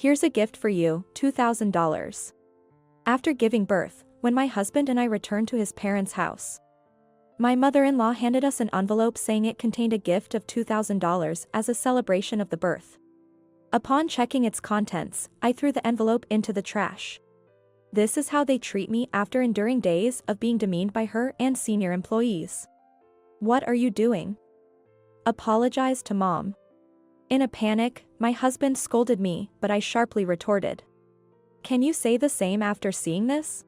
Here's a gift for you, $2,000. After giving birth, when my husband and I returned to his parents' house, my mother-in-law handed us an envelope saying it contained a gift of $2,000 as a celebration of the birth. Upon checking its contents, I threw the envelope into the trash. This is how they treat me after enduring days of being demeaned by her and senior employees. What are you doing? Apologize to mom. In a panic, my husband scolded me, but I sharply retorted. Can you say the same after seeing this?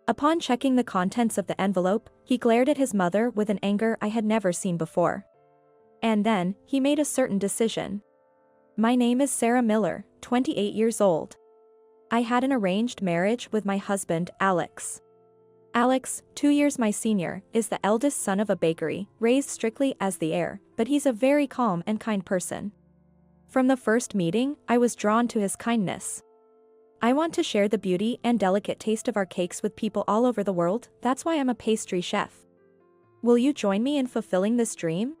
Upon checking the contents of the envelope, he glared at his mother with an anger I had never seen before. And then, he made a certain decision. My name is Sarah Miller, 28 years old. I had an arranged marriage with my husband, Alex. Alex, 2 years my senior, is the eldest son of a bakery, raised strictly as the heir, but he's a very calm and kind person. From the first meeting, I was drawn to his kindness. I want to share the beauty and delicate taste of our cakes with people all over the world, that's why I'm a pastry chef. Will you join me in fulfilling this dream?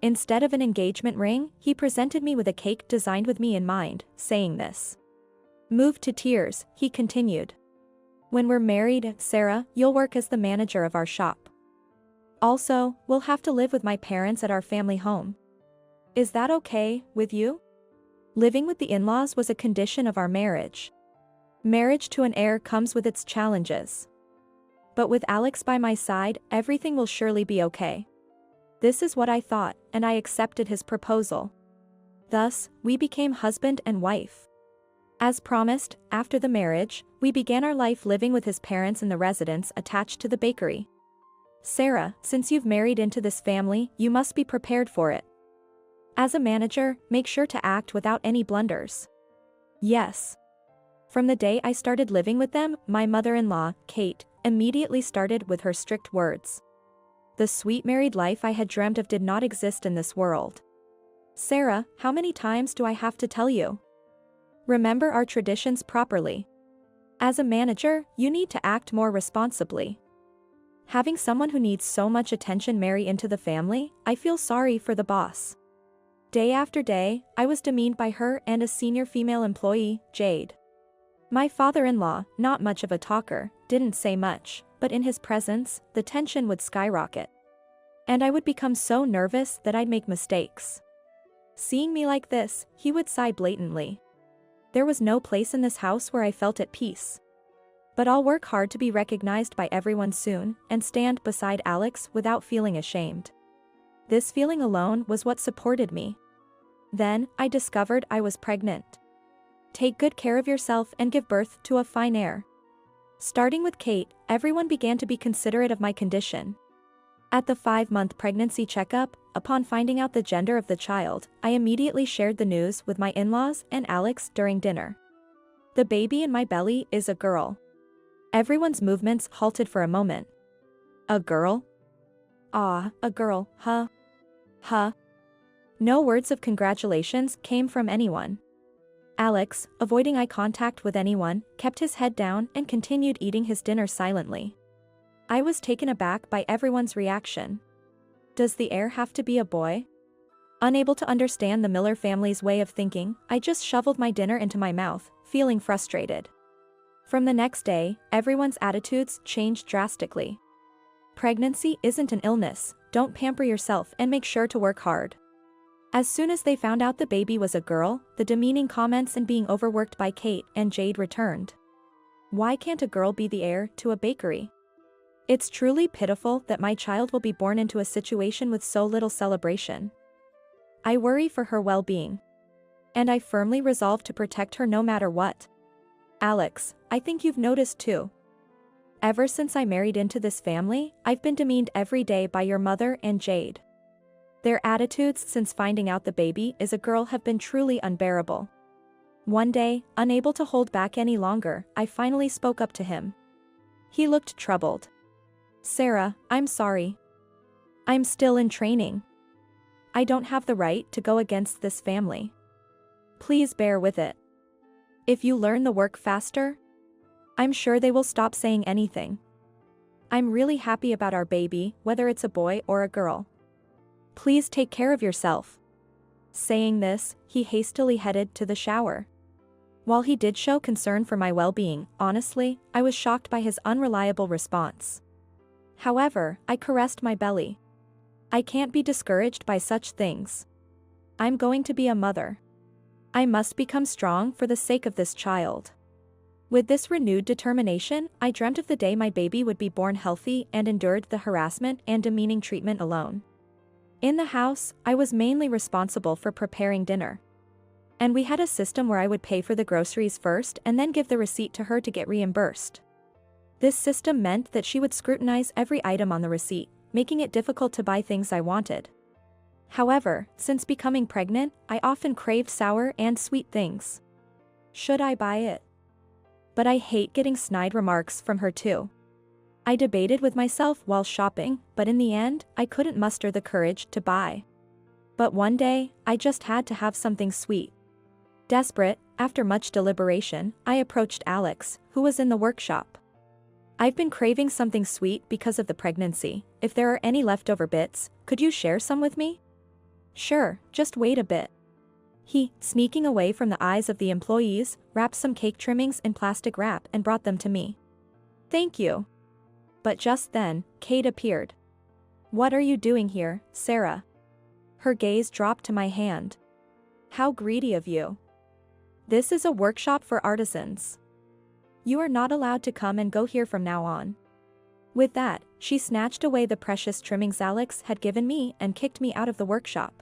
Instead of an engagement ring, he presented me with a cake designed with me in mind, saying this. Moved to tears, he continued. When we're married, Sarah, you'll work as the manager of our shop. Also, we'll have to live with my parents at our family home. Is that okay with you? Living with the in-laws was a condition of our marriage. Marriage to an heir comes with its challenges. But with Alex by my side, everything will surely be okay. This is what I thought, and I accepted his proposal. Thus, we became husband and wife. As promised, after the marriage, we began our life living with his parents in the residence attached to the bakery. Sarah, since you've married into this family, you must be prepared for it. As a manager, make sure to act without any blunders. Yes. From the day I started living with them, my mother-in-law, Kate, immediately started with her strict words. The sweet married life I had dreamt of did not exist in this world. Sarah, how many times do I have to tell you? Remember our traditions properly. As a manager, you need to act more responsibly. Having someone who needs so much attention marry into the family, I feel sorry for the boss. Day after day, I was demeaned by her and a senior female employee, Jade. My father-in-law, not much of a talker, didn't say much, but in his presence, the tension would skyrocket. And I would become so nervous that I'd make mistakes. Seeing me like this, he would sigh blatantly. There was no place in this house where I felt at peace. But I'll work hard to be recognized by everyone soon, and stand beside Alex without feeling ashamed. This feeling alone was what supported me. Then, I discovered I was pregnant. Take good care of yourself and give birth to a fine heir. Starting with Kate, everyone began to be considerate of my condition. At the 5-month pregnancy checkup, upon finding out the gender of the child, I immediately shared the news with my in-laws and Alex during dinner. The baby in my belly is a girl. Everyone's movements halted for a moment. A girl? Ah, a girl, huh? Huh? No words of congratulations came from anyone. Alex, avoiding eye contact with anyone, kept his head down and continued eating his dinner silently. I was taken aback by everyone's reaction. Does the heir have to be a boy? Unable to understand the Miller family's way of thinking, I just shoveled my dinner into my mouth, feeling frustrated. From the next day, everyone's attitudes changed drastically. Pregnancy isn't an illness, don't pamper yourself and make sure to work hard. As soon as they found out the baby was a girl, the demeaning comments and being overworked by Kate and Jade returned. Why can't a girl be the heir to a bakery? It's truly pitiful that my child will be born into a situation with so little celebration. I worry for her well-being. And I firmly resolve to protect her no matter what. Alex, I think you've noticed too. Ever since I married into this family, I've been demeaned every day by your mother and Jade. Their attitudes since finding out the baby is a girl have been truly unbearable. One day, unable to hold back any longer, I finally spoke up to him. He looked troubled. Sarah, I'm sorry. I'm still in training. I don't have the right to go against this family. Please bear with it. If you learn the work faster, I'm sure they will stop saying anything. I'm really happy about our baby, whether it's a boy or a girl. Please take care of yourself. Saying this, he hastily headed to the shower. While he did show concern for my well-being, honestly, I was shocked by his unreliable response. However, I caressed my belly. I can't be discouraged by such things. I'm going to be a mother. I must become strong for the sake of this child. With this renewed determination, I dreamt of the day my baby would be born healthy and endured the harassment and demeaning treatment alone. In the house, I was mainly responsible for preparing dinner. And we had a system where I would pay for the groceries first and then give the receipt to her to get reimbursed. This system meant that she would scrutinize every item on the receipt, making it difficult to buy things I wanted. However, since becoming pregnant, I often craved sour and sweet things. Should I buy it? But I hate getting snide remarks from her too. I debated with myself while shopping, but in the end, I couldn't muster the courage to buy. But one day, I just had to have something sweet. Desperate, after much deliberation, I approached Alex, who was in the workshop. I've been craving something sweet because of the pregnancy. If there are any leftover bits, could you share some with me? Sure, just wait a bit. He, sneaking away from the eyes of the employees, wrapped some cake trimmings in plastic wrap and brought them to me. Thank you. But just then, Kate appeared. What are you doing here, Sarah? Her gaze dropped to my hand. How greedy of you. This is a workshop for artisans. You are not allowed to come and go here from now on. With that, she snatched away the precious trimmings Alex had given me and kicked me out of the workshop.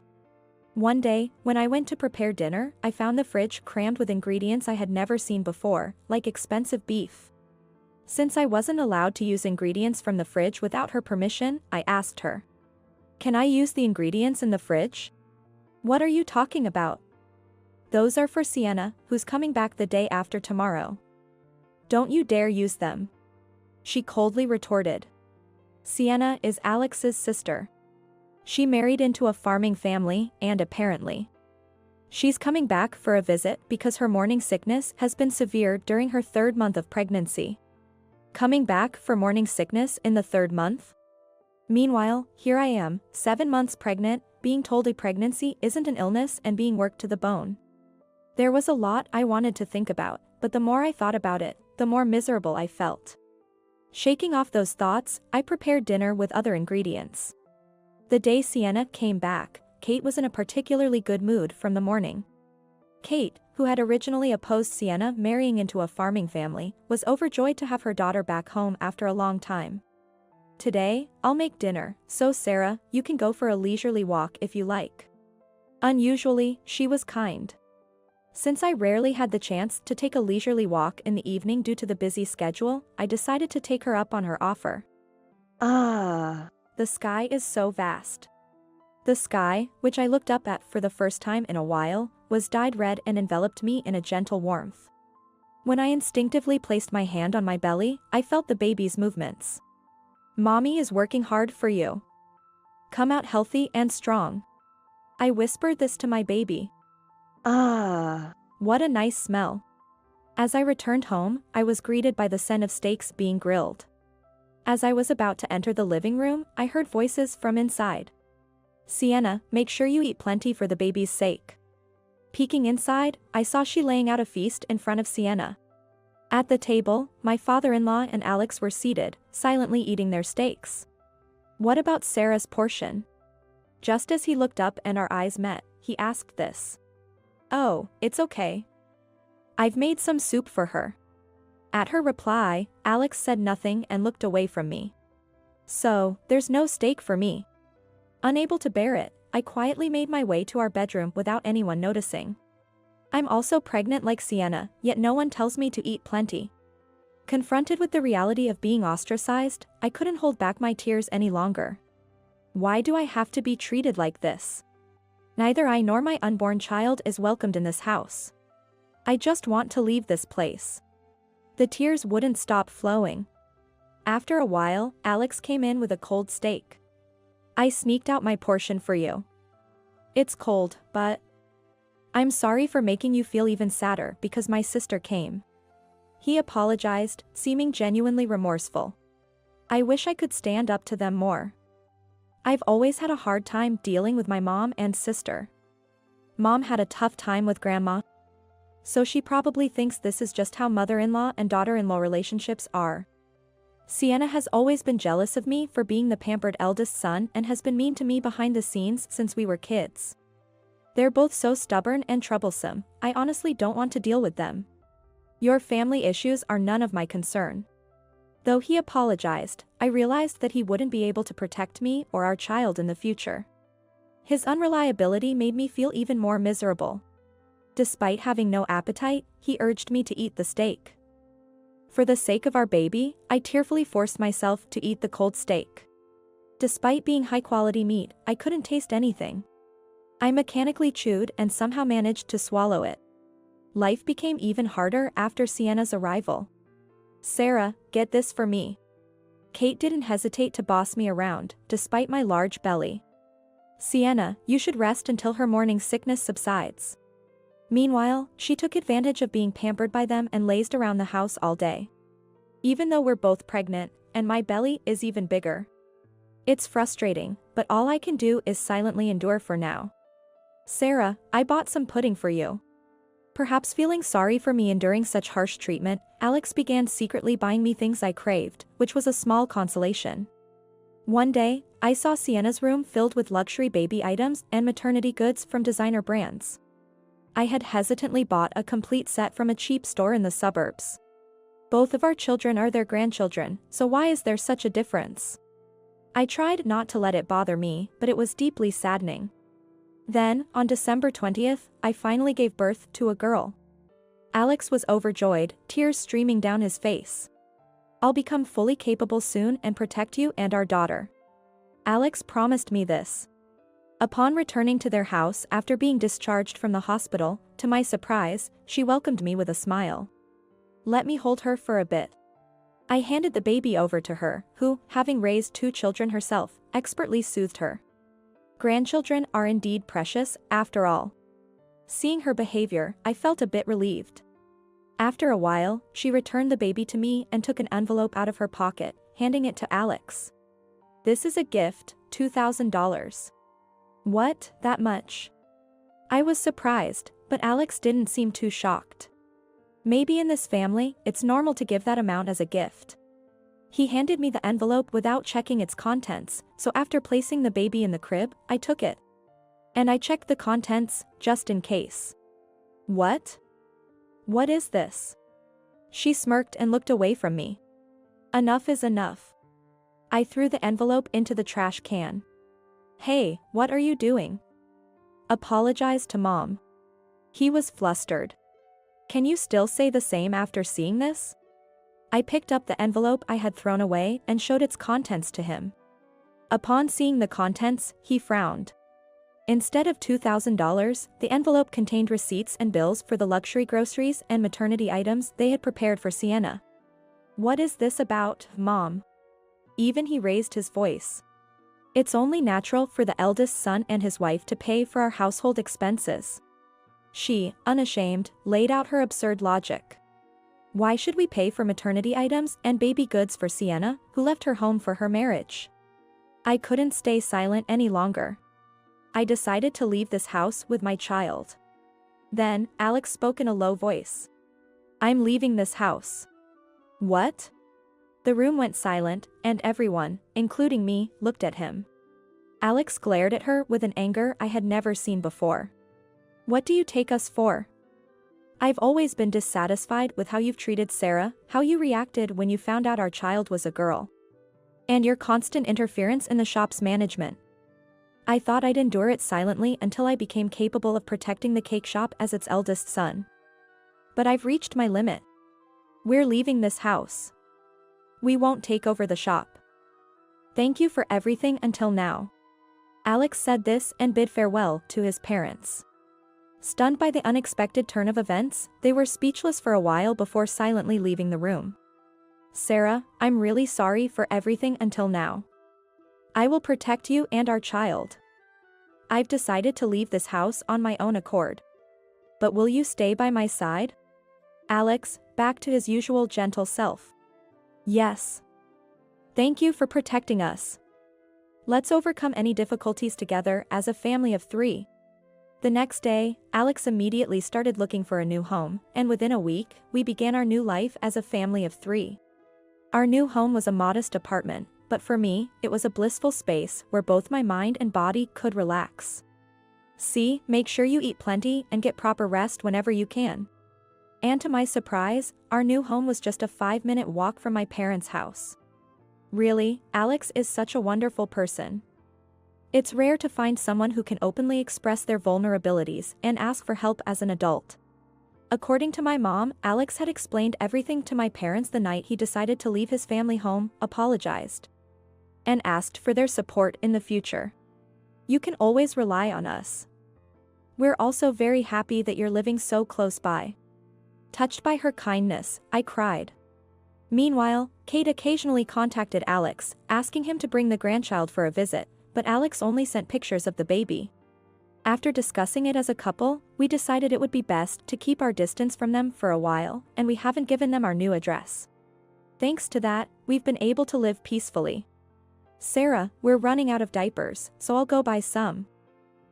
One day, when I went to prepare dinner, I found the fridge crammed with ingredients I had never seen before, like expensive beef. Since I wasn't allowed to use ingredients from the fridge without her permission, I asked her. Can I use the ingredients in the fridge? What are you talking about? Those are for Sienna, who's coming back the day after tomorrow. Don't you dare use them. She coldly retorted. Sienna is Alex's sister. She married into a farming family, and apparently, she's coming back for a visit because her morning sickness has been severe during her 3rd month of pregnancy. Coming back for morning sickness in the 3rd month? Meanwhile, here I am, 7 months pregnant, being told a pregnancy isn't an illness and being worked to the bone. There was a lot I wanted to think about, but the more I thought about it, the more miserable I felt. Shaking off those thoughts, I prepared dinner with other ingredients. The day Sienna came back, Kate was in a particularly good mood from the morning. Kate, who had originally opposed Sienna marrying into a farming family, was overjoyed to have her daughter back home after a long time. Today, I'll make dinner, so Sarah, you can go for a leisurely walk if you like. Unusually, she was kind. Since I rarely had the chance to take a leisurely walk in the evening due to the busy schedule, I decided to take her up on her offer. The sky is so vast. The sky, which I looked up at for the first time in a while, was dyed red and enveloped me in a gentle warmth. When I instinctively placed my hand on my belly, I felt the baby's movements. Mommy is working hard for you. Come out healthy and strong. I whispered this to my baby. What a nice smell. As I returned home, I was greeted by the scent of steaks being grilled. As I was about to enter the living room, I heard voices from inside. Sienna, make sure you eat plenty for the baby's sake. Peeking inside, I saw she laying out a feast in front of Sienna. At the table, my father-in-law and Alex were seated, silently eating their steaks. What about Sarah's portion? Just as he looked up and our eyes met, he asked this. Oh, it's okay. I've made some soup for her. At her reply, Alex said nothing and looked away from me. So, there's no steak for me. Unable to bear it, I quietly made my way to our bedroom without anyone noticing. I'm also pregnant like Sienna, yet no one tells me to eat plenty. Confronted with the reality of being ostracized, I couldn't hold back my tears any longer. Why do I have to be treated like this? Neither I nor my unborn child is welcomed in this house. I just want to leave this place. The tears wouldn't stop flowing. After a while, Alex came in with a cold steak. I sneaked out my portion for you. It's cold, but I'm sorry for making you feel even sadder because my sister came. He apologized, seeming genuinely remorseful. I wish I could stand up to them more. I've always had a hard time dealing with my mom and sister. Mom had a tough time with grandma. So she probably thinks this is just how mother-in-law and daughter-in-law relationships are. Sienna has always been jealous of me for being the pampered eldest son and has been mean to me behind the scenes since we were kids. They're both so stubborn and troublesome, I honestly don't want to deal with them. Your family issues are none of my concern. Though he apologized, I realized that he wouldn't be able to protect me or our child in the future. His unreliability made me feel even more miserable. Despite having no appetite, he urged me to eat the steak. For the sake of our baby, I tearfully forced myself to eat the cold steak. Despite being high-quality meat, I couldn't taste anything. I mechanically chewed and somehow managed to swallow it. Life became even harder after Sienna's arrival. "Sarah, get this for me." Kate didn't hesitate to boss me around, despite my large belly. "Sienna, you should rest until her morning sickness subsides." Meanwhile, she took advantage of being pampered by them and lazed around the house all day. Even though we're both pregnant, and my belly is even bigger. It's frustrating, but all I can do is silently endure for now. "Sarah, I bought some pudding for you." Perhaps feeling sorry for me enduring such harsh treatment, Alex began secretly buying me things I craved, which was a small consolation. One day, I saw Sienna's room filled with luxury baby items and maternity goods from designer brands. I had hesitantly bought a complete set from a cheap store in the suburbs. Both of our children are their grandchildren, so why is there such a difference? I tried not to let it bother me, but it was deeply saddening. Then, on December 20th, I finally gave birth to a girl. Alex was overjoyed, tears streaming down his face. "I'll become fully capable soon and protect you and our daughter." Alex promised me this. Upon returning to their house after being discharged from the hospital, to my surprise, she welcomed me with a smile. "Let me hold her for a bit." I handed the baby over to her, who, having raised 2 children herself, expertly soothed her. Grandchildren are indeed precious, after all. Seeing her behavior, I felt a bit relieved. After a while, she returned the baby to me and took an envelope out of her pocket, handing it to Alex. "This is a gift, $2,000. "What, that much?" I was surprised, but Alex didn't seem too shocked. "Maybe in this family, it's normal to give that amount as a gift." He handed me the envelope without checking its contents, so after placing the baby in the crib, I took it. And I checked the contents, just in case. "What? What is this?" She smirked and looked away from me. "Enough is enough." I threw the envelope into the trash can. "Hey, what are you doing?" "Apologize to Mom." He was flustered. "Can you still say the same after seeing this?" I picked up the envelope I had thrown away and showed its contents to him. Upon seeing the contents, he frowned. Instead of $2,000, the envelope contained receipts and bills for the luxury groceries and maternity items they had prepared for Sienna. "What is this about, Mom?" Even he raised his voice. "It's only natural for the eldest son and his wife to pay for our household expenses." She, unashamed, laid out her absurd logic. "Why should we pay for maternity items and baby goods for Sienna, who left her home for her marriage?" I couldn't stay silent any longer. I decided to leave this house with my child. Then, Alex spoke in a low voice. "I'm leaving this house." "What?" The room went silent, and everyone, including me, looked at him. Alex glared at her with an anger I had never seen before. "What do you take us for?" "I've always been dissatisfied with how you've treated Sarah, how you reacted when you found out our child was a girl. And your constant interference in the shop's management. I thought I'd endure it silently until I became capable of protecting the cake shop as its eldest son. But I've reached my limit. We're leaving this house. We won't take over the shop. Thank you for everything until now." Alex said this and bid farewell to his parents. Stunned by the unexpected turn of events, they were speechless for a while before silently leaving the room. "Sarah, I'm really sorry for everything until now. I will protect you and our child. I've decided to leave this house on my own accord. But will you stay by my side?" Alex, back to his usual gentle self. "Yes. Thank you for protecting us. Let's overcome any difficulties together as a family of 3. The next day, Alex immediately started looking for a new home, and within a week, we began our new life as a family of 3. Our new home was a modest apartment, but for me, it was a blissful space where both my mind and body could relax. See, make sure you eat plenty and get proper rest whenever you can. And to my surprise, our new home was just a 5-minute walk from my parents' house. Really, Alex is such a wonderful person. It's rare to find someone who can openly express their vulnerabilities and ask for help as an adult. According to my mom, Alex had explained everything to my parents the night he decided to leave his family home, apologized, and asked for their support in the future. You can always rely on us. We're also very happy that you're living so close by. Touched by her kindness, I cried. Meanwhile, Kate occasionally contacted Alex, asking him to bring the grandchild for a visit, but Alex only sent pictures of the baby. After discussing it as a couple, we decided it would be best to keep our distance from them for a while, and we haven't given them our new address. Thanks to that, we've been able to live peacefully. Sarah, we're running out of diapers, so I'll go buy some.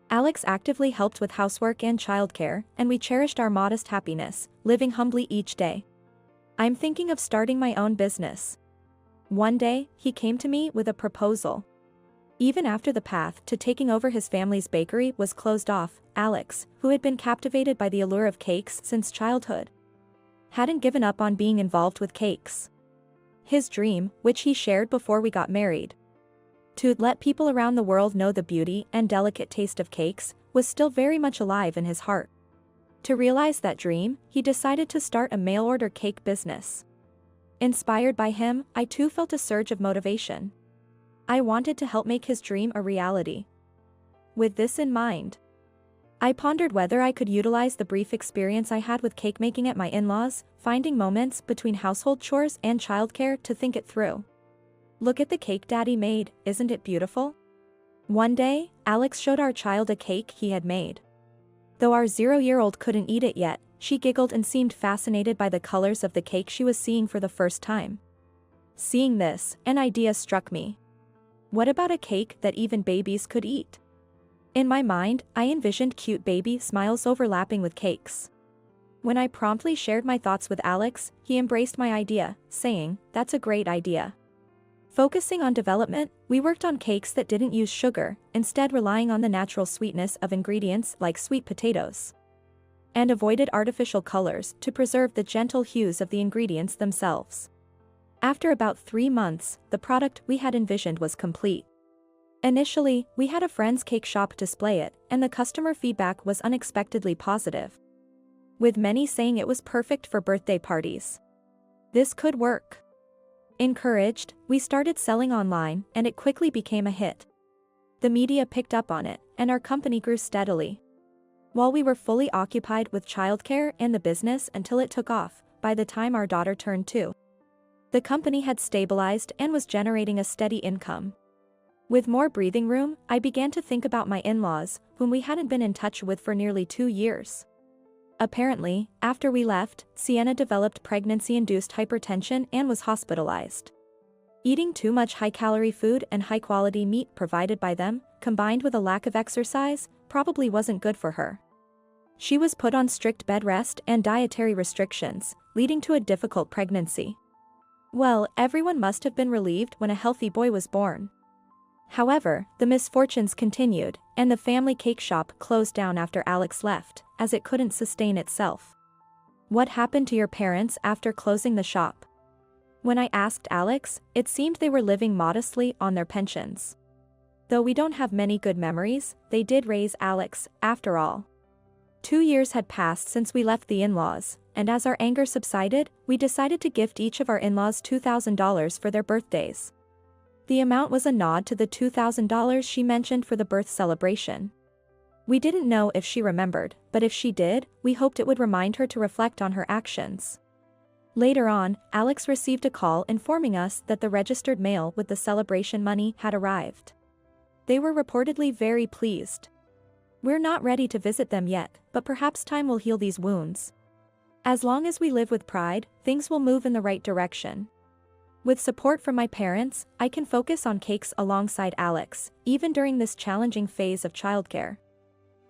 Alex actively helped with housework and childcare, and we cherished our modest happiness, living humbly each day. I'm thinking of starting my own business. One day, he came to me with a proposal. Even after the path to taking over his family's bakery was closed off, Alex, who had been captivated by the allure of cakes since childhood, hadn't given up on being involved with cakes. His dream, which he shared before we got married, to let people around the world know the beauty and delicate taste of cakes, was still very much alive in his heart. To realize that dream, he decided to start a mail-order cake business. Inspired by him, I too felt a surge of motivation. I wanted to help make his dream a reality. With this in mind, I pondered whether I could utilize the brief experience I had with cake making at my in-laws, finding moments between household chores and childcare to think it through. Look at the cake Daddy made, isn't it beautiful? One day, Alex showed our child a cake he had made. Though our 0-year-old couldn't eat it yet, she giggled and seemed fascinated by the colors of the cake she was seeing for the first time. Seeing this, an idea struck me. What about a cake that even babies could eat? In my mind, I envisioned cute baby smiles overlapping with cakes. When I promptly shared my thoughts with Alex, he embraced my idea, saying, "That's a great idea." Focusing on development, we worked on cakes that didn't use sugar, instead relying on the natural sweetness of ingredients like sweet potatoes, and avoided artificial colors to preserve the gentle hues of the ingredients themselves. After about 3 months, the product we had envisioned was complete. Initially, we had a friend's cake shop display it, and the customer feedback was unexpectedly positive, with many saying it was perfect for birthday parties. This could work. Encouraged, we started selling online, and it quickly became a hit. The media picked up on it, and our company grew steadily. While we were fully occupied with childcare and the business until it took off, by the time our daughter turned 2, the company had stabilized and was generating a steady income. With more breathing room, I began to think about my in-laws, whom we hadn't been in touch with for nearly 2 years. Apparently, after we left, Sienna developed pregnancy-induced hypertension and was hospitalized. Eating too much high-calorie food and high-quality meat provided by them, combined with a lack of exercise, probably wasn't good for her. She was put on strict bed rest and dietary restrictions, leading to a difficult pregnancy. Well, everyone must have been relieved when a healthy boy was born. However, the misfortunes continued, and the family cake shop closed down after Alex left, as it couldn't sustain itself. What happened to your parents after closing the shop? When I asked Alex, it seemed they were living modestly on their pensions. Though we don't have many good memories, they did raise Alex, after all. 2 years had passed since we left the in-laws, and as our anger subsided, we decided to gift each of our in-laws $2,000 for their birthdays. The amount was a nod to the $2,000 she mentioned for the birth celebration. We didn't know if she remembered, but if she did, we hoped it would remind her to reflect on her actions. Later on, Alex received a call informing us that the registered mail with the celebration money had arrived. They were reportedly very pleased. We're not ready to visit them yet, but perhaps time will heal these wounds. As long as we live with pride, things will move in the right direction. With support from my parents, I can focus on cakes alongside Alex, even during this challenging phase of childcare.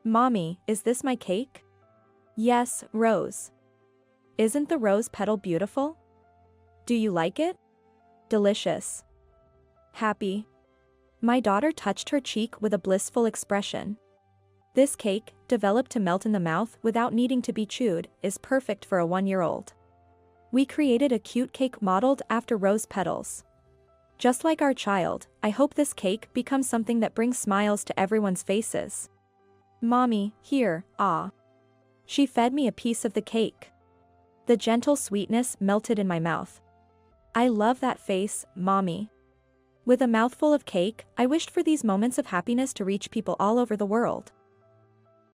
Mommy, is this my cake? Yes, Rose. Isn't the rose petal beautiful? Do you like it? Delicious. Happy. My daughter touched her cheek with a blissful expression. This cake, developed to melt in the mouth without needing to be chewed, is perfect for a 1-year-old. We created a cute cake modeled after rose petals. Just like our child, I hope this cake becomes something that brings smiles to everyone's faces. Mommy, here, ah. She fed me a piece of the cake. The gentle sweetness melted in my mouth. I love that face, Mommy. With a mouthful of cake, I wished for these moments of happiness to reach people all over the world.